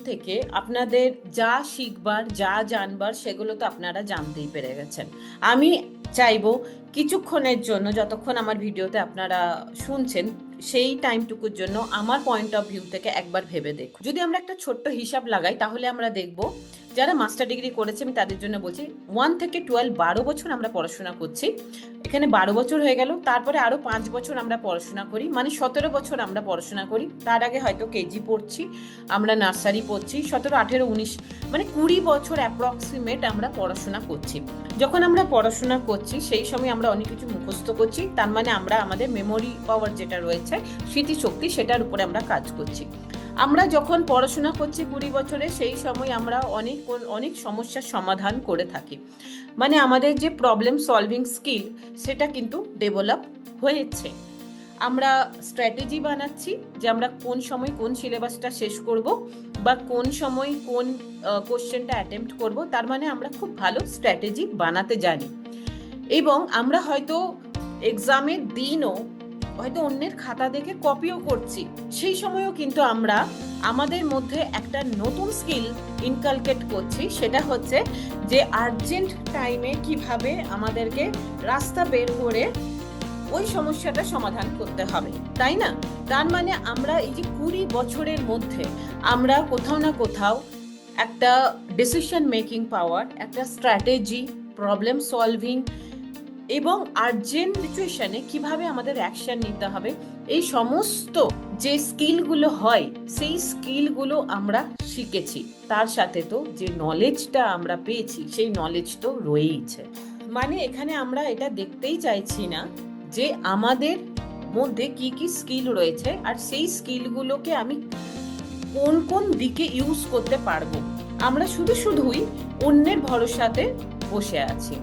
থেকে আপনাদের যা শিখবার যা জানবার সেগুলো তো আপনারা জানতেই পেরে গেছেন। আমি চাইবো কিছুক্ষণের জন্য, যতক্ষণ আমার ভিডিওতে আপনারা শুনছেন সেই টাইমটুকুর জন্য আমার পয়েন্ট অফ ভিউ থেকে একবার ভেবে দেখুন। যদি আমরা একটা ছোট্ট হিসাব লাগাই তাহলে আমরা দেখব যারা মাস্টার ডিগ্রি করেছে, আমি তাদের জন্য বলছি 1 থেকে 12 12 বছর আমরা পড়াশোনা করছি। এখানে 12 বছর হয়ে গেল, তারপরে আরো 5 বছর আমরা পড়াশোনা করি, মানে 17 বছর আমরা পড়াশোনা করি। তার আগে হয়তো কেজি পড়ছি, আমরা নার্সারি পড়ছি, 17 18 19 মানে 20 বছর অ্যাপ্রক্সিমেট আমরা পড়াশোনা করছি। যখন আমরা পড়াশোনা করছি সেই সময় আমরা অনেক কিছু মুখস্থ করছি, তার মানে আমরা আমাদের মেমোরি পাওয়ার যেটা রয়েছে, স্মৃতিশক্তি, সেটার উপরে আমরা কাজ করছি। আমরা যখন পড়াশোনা করছি 20 বছরে, সেই সময় আমরা অনেক সমস্যার সমাধান করে থাকি, মানে আমাদের যে প্রবলেম সলভিং স্কিল সেটা কিন্তু ডেভেলপ হয়েছে। আমরা স্ট্র্যাটেজি বানাচ্ছি যে আমরা কোন সময় কোন সিলেবাসটা শেষ করব বা কোন সময় কোন কোশ্চেনটা অ্যাটেম্প্ট করব, তার মানে আমরা খুব ভালো স্ট্র্যাটেজি বানাতে জানি। এবং আমরা হয়তো এক্সামের দিনও হয়তো অন্যের খাতা দেখে কপিও করছি, সেই সময়ও কিন্তু আমরা আমাদের মধ্যে একটা নতুন স্কিল ইনকালকেট করছি, সেটা হচ্ছে যে আর্জেন্ট টাইমে কিভাবে আমাদেরকে রাস্তা বের করে ওই সমস্যাটা সমাধান করতে হবে, তাই না? তার মানে আমরা এই যে 20 বছরের মধ্যে আমরা কোথাও না কোথাও একটা ডিসিশন মেকিং পাওয়ার, একটা স্ট্র্যাটেজি, প্রবলেম সলভিং এবং আর্জেন্ট সিচুয়েশনে কিভাবে আমাদের অ্যাকশন নিতে হবে, এই সমস্ত যে স্কিলগুলো হয় সেই স্কিলগুলো আমরা শিখেছি। তার সাথে তো যে নলেজটা আমরা পেয়েছি সেই নলেজ তো রয়েইছে। মানে এখানে আমরা এটা দেখতেই চাইছি না যে আমাদের মধ্যে কি কি স্কিল রয়েছে আর সেই স্কিলগুলোকে আমি কোন কোন দিকে ইউজ করতে পারবো। আমরা শুধুই অন্যের ভরসাতে বসে আছি।